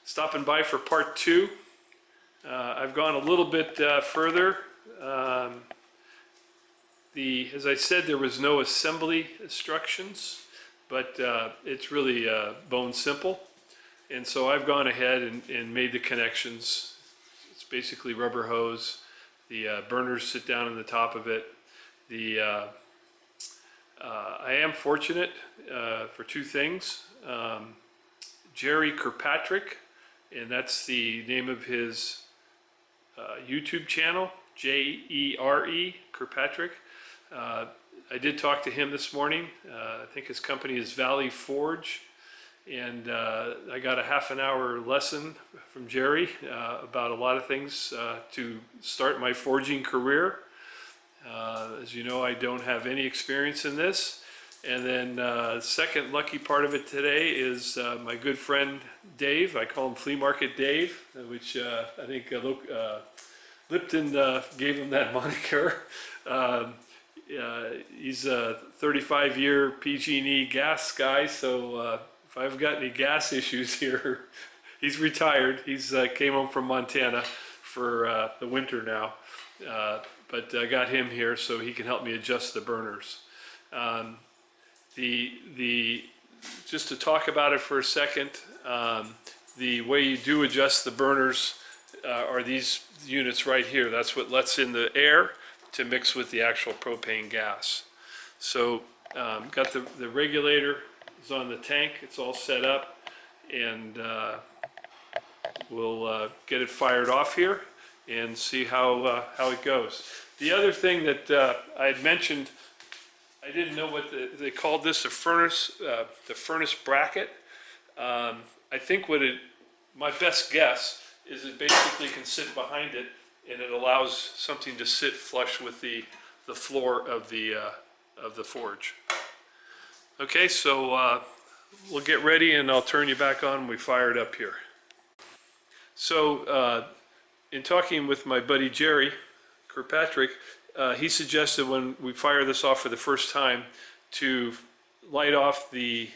Stopping by for part 2. I've gone a little bit further. As I said, there was no assembly instructions, but it's really bone simple. And so I've gone ahead and made the connections. It's basically rubber hose. The burners sit down on the top of it. I am fortunate for 2 things. Jerry Kirkpatrick, and that's the name of his YouTube channel, J-E-R-E, Kirkpatrick. I did talk to him this morning. I think his company is Valley Forge, and I got a half-an-hour lesson from Jerry about a lot of things to start my forging career. As you know, I don't have any experience in this. And then second lucky part of it today is my good friend Dave. I call him Flea Market Dave, which I think Lipton gave him that moniker. He's a 35-year PG&E gas guy, so if I've got any gas issues here, he's retired. He's came home from Montana for the winter now, but I got him here so he can help me adjust the burners. Just to talk about it for a second, the way you do adjust the burners are these units right here. That's what lets in the air to mix with the actual propane gas. So got the regulator is on the tank. It's all set up, and we'll get it fired off here and see how it goes. The other thing that I had mentioned, I didn't know what they called this, the furnace bracket. I think my best guess is it basically can sit behind it, and it allows something to sit flush with the floor of the forge. Okay, so we'll get ready, and I'll turn you back on when we fire it up here. So in talking with my buddy Jerry Kirkpatrick, he suggested when we fire this off for the first time to light off the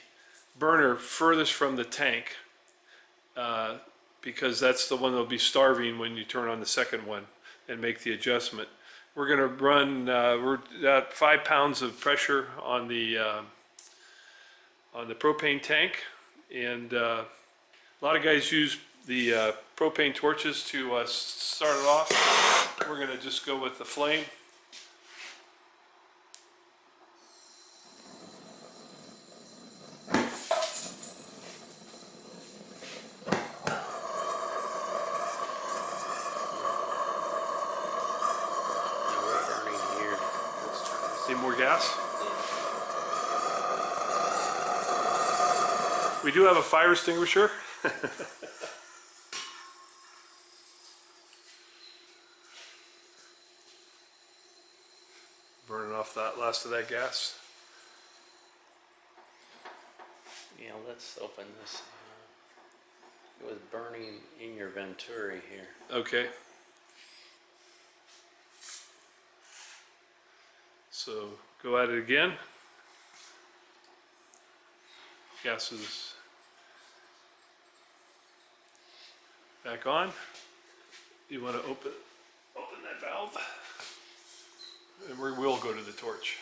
burner furthest from the tank, because that's the one that'll be starving when you turn on the second one and make the adjustment. We're going to run, we're at 5 pounds of pressure on the propane tank, and a lot of guys use the propane torches to start it off. We're going to just go with the flame. Need more gas? We do have a fire extinguisher. Burning off that last of that gas. Yeah, let's open this. It was burning in your venturi here. Okay. So go at it again. Gas is back on. You want to open that valve, and we will go to the torch.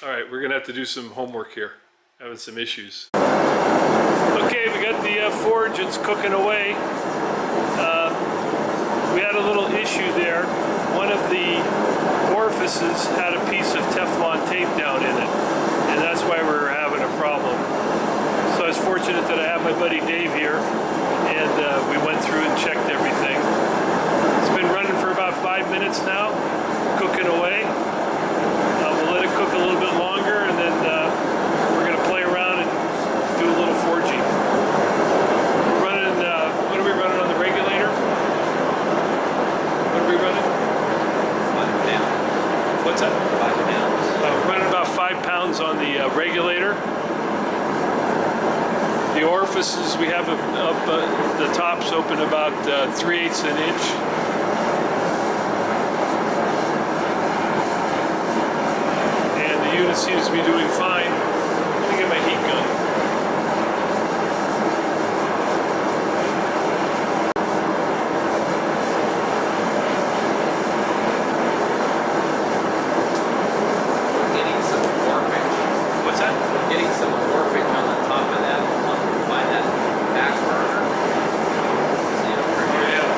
All right, we're gonna have to do some homework here. Having some issues. Okay, we got the forge. It's cooking away. We had a little issue there. One of the orifices had a piece of Teflon tape down in it, and that's why we were having a problem. So I was fortunate that I have my buddy Dave here, and we went through and checked everything. It's been running for about 5 minutes now, cooking away. We'll let it cook a little bit longer, and then we're going to play around and do a little forging. We're running, what are we running on the regulator? What are we running? 5 pounds. What's that? 5 pounds. Running about 5 pounds on the regulator. The orifices we have up the tops open about 3/8 an inch. seems to be doing fine. Let me get my heat gun. Getting some warpage. What's that? Getting some warpage on the top of that, by that back burner. See it over Oh, here? yeah.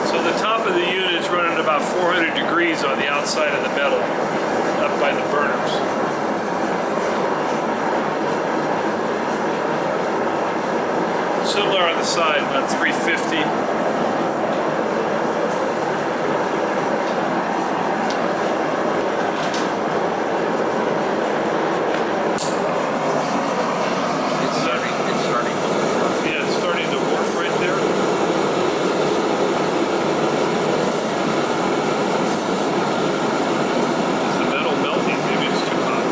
So the top of the unit is running about 400 degrees on the outside of the metal, up by the burners. Similar on the side, about 350. It's starting to warp. Yeah, it's starting to warp right there. Is the metal melting? Maybe it's too hot.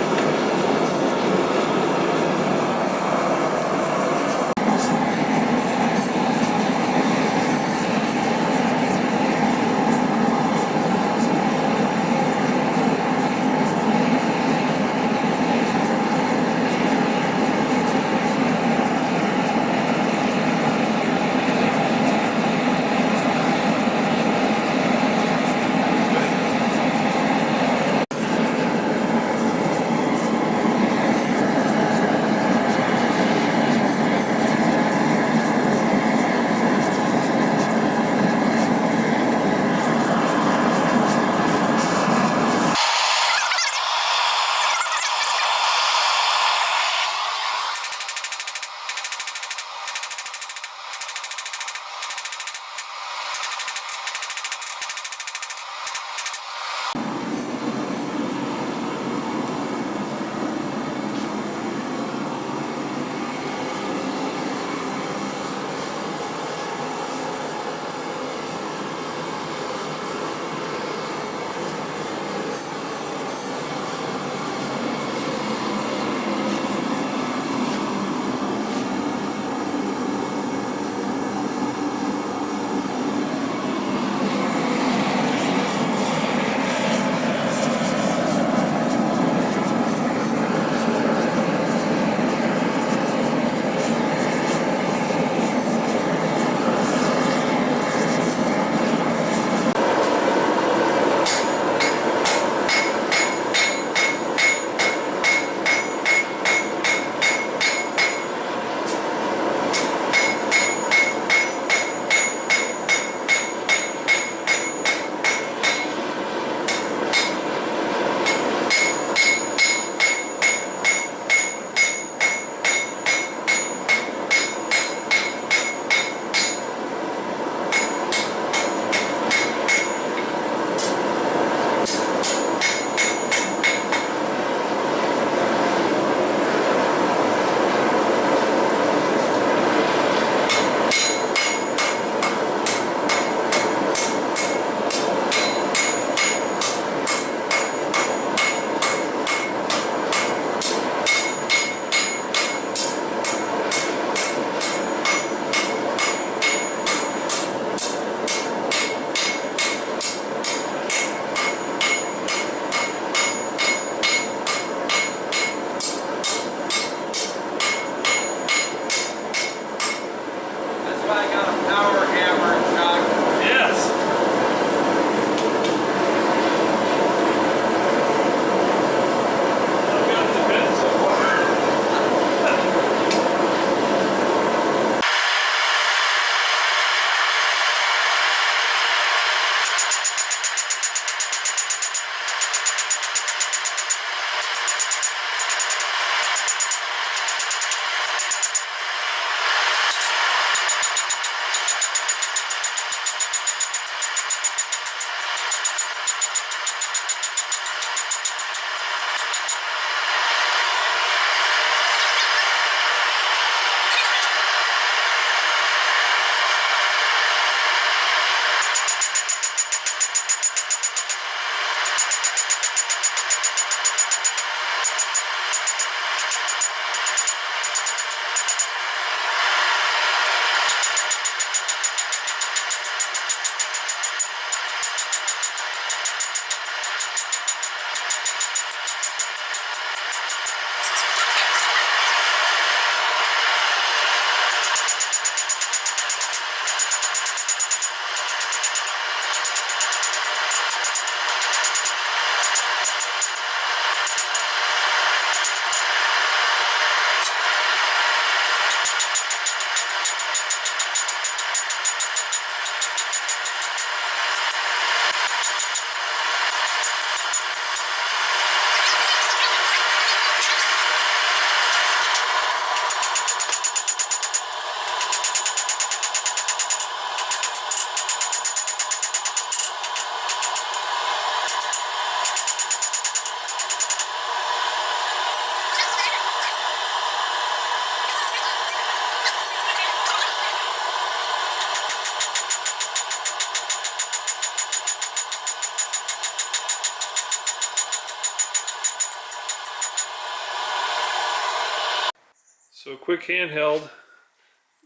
So a quick handheld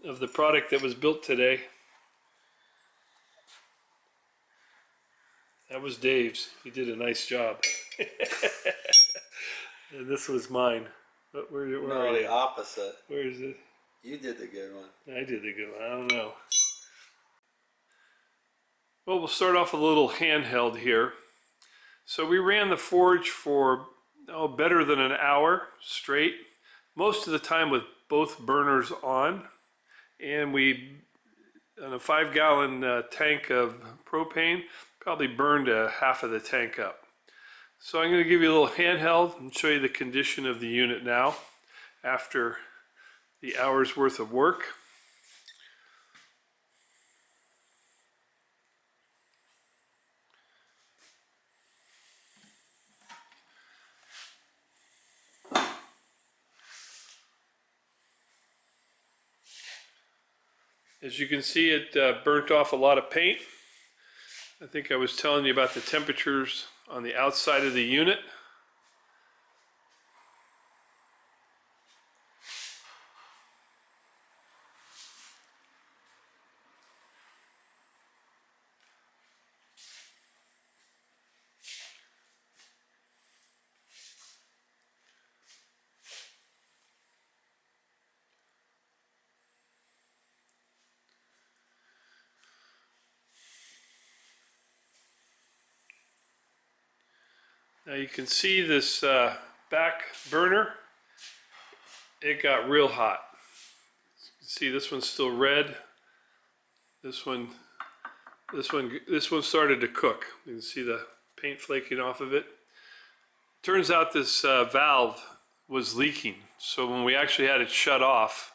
of the product that was built today. That was Dave's. He did a nice job. And this was mine. But where No, are the you? opposite. Where is it? You did the good one. I did the good one. I don't know. Well, we'll start off a little handheld here. So we ran the forge for better than an hour straight, most of the time with both burners on, and we, on a 5-gallon tank of propane, probably burned a half of the tank up. So I'm going to give you a little handheld and show you the condition of the unit now after the hour's worth of work. As you can see, it burnt off a lot of paint. I think I was telling you about the temperatures on the outside of the unit. Now you can see this back burner, it got real hot. You can see this one's still red. This one started to cook. You can see the paint flaking off of it. Turns out this valve was leaking. So when we actually had it shut off,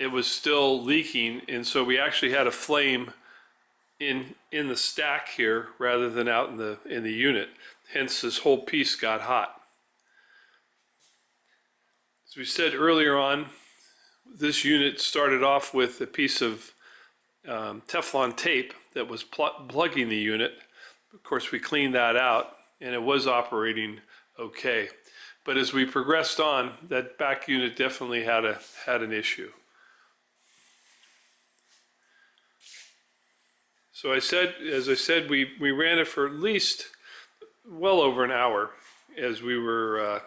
it was still leaking, and so we actually had a flame in the stack here rather than out in the unit. Hence this whole piece got hot. As we said earlier on, this unit started off with a piece of Teflon tape that was plugging the unit. Of course, we cleaned that out and it was operating okay. But as we progressed on, that back unit definitely had an issue. So as I said, we ran it for at least well over an hour as we were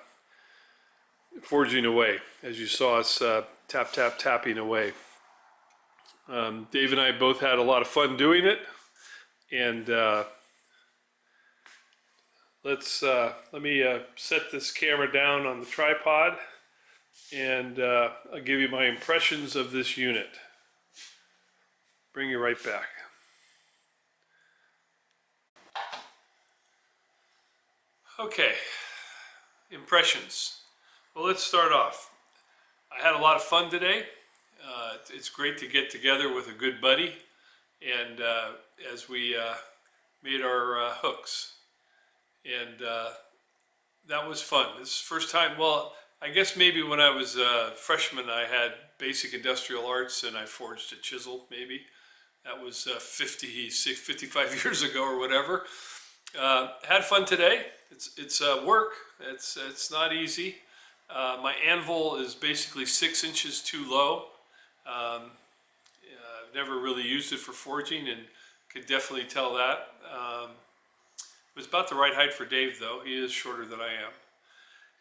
forging away, as you saw us tapping away. Dave and I both had a lot of fun doing it, and let me set this camera down on the tripod, and I'll give you my impressions of this unit. Bring you right back. Okay, impressions. Well, let's start off. I had a lot of fun today. It's great to get together with a good buddy, and as we made our hooks, and that was fun. This is the first time. Well, I guess maybe when I was a freshman, I had basic industrial arts, and I forged a chisel. Maybe that was 55 years ago or whatever. Had fun today. It's work. It's not easy. My anvil is basically 6 inches too low. I've never really used it for forging and could definitely tell that. It was about the right height for Dave though. He is shorter than I am.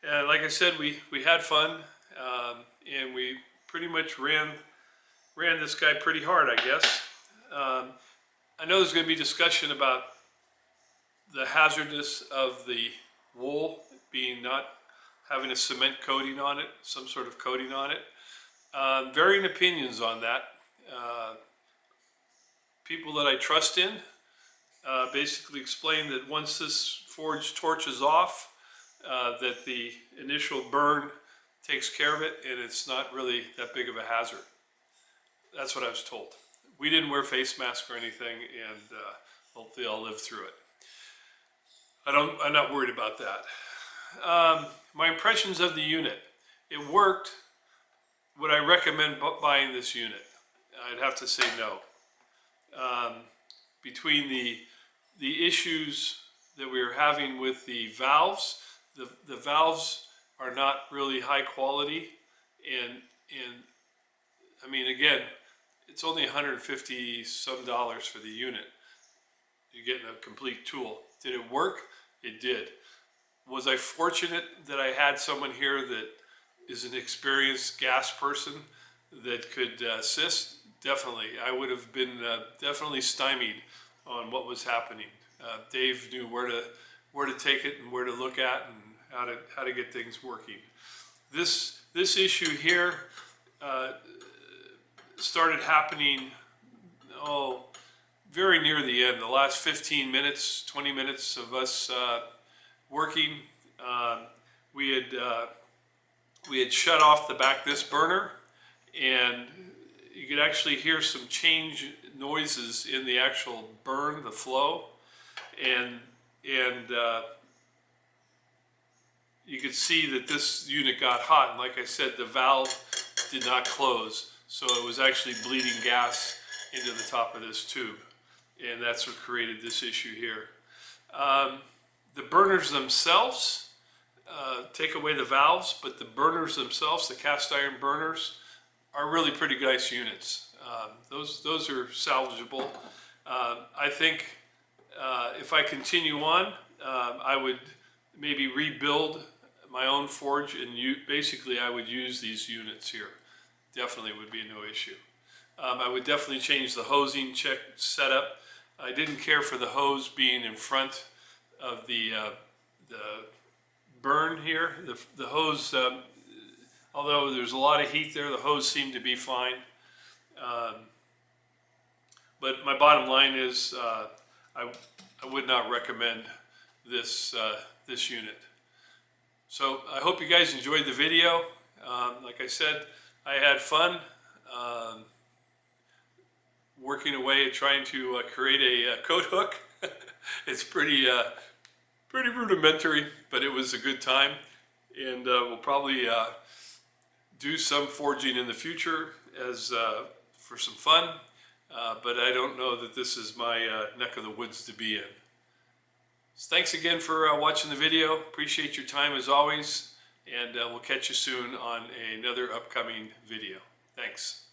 And like I said, we had fun, and we pretty much ran this guy pretty hard, I guess. I know there's going to be discussion about the hazardness of the wool being not having a cement coating on it, some sort of coating on it. Varying opinions on that. People that I trust in basically explain that once this forge torches off, that the initial burn takes care of it and it's not really that big of a hazard. That's what I was told. We didn't wear face masks or anything, and hopefully I'll live through it. I'm not worried about that. My impressions of the unit. It worked. Would I recommend buying this unit? I'd have to say no. Between the issues that we were having with the valves, the valves are not really high quality, and And I mean, again, it's only $150 some for the unit. You're getting a complete tool. Did it work? It did. Was I fortunate that I had someone here that is an experienced gas person that could assist? Definitely. I would have been definitely stymied on what was happening. Dave knew where to take it and where to look at and how to get things working. This issue here started happening very near the end. The last 15 minutes, 20 minutes of us working, we had shut off the this burner, and you could actually hear some change noises in the actual burn, the flow, and you could see that this unit got hot, and like I said, the valve did not close, so it was actually bleeding gas into the top of this tube, and that's what created this issue here. The burners themselves, take away the valves, but the burners themselves, the cast iron burners, are really pretty nice units. Those are salvageable. I think if I continue on, I would maybe rebuild my own forge, and basically I would use these units here. Definitely would be no issue. I would definitely change the hosing setup. I didn't care for the hose being in front of the burn here. The hose, although there's a lot of heat there, the hose seemed to be fine. But my bottom line is I would not recommend this unit. So I hope you guys enjoyed the video. Like I said, I had fun working away at trying to create a coat hook. It's pretty rudimentary, but it was a good time, and we'll probably do some forging in the future as for some fun, but I don't know that this is my neck of the woods to be in. So thanks again for watching the video. Appreciate your time as always, and we'll catch you soon on another upcoming video. Thanks.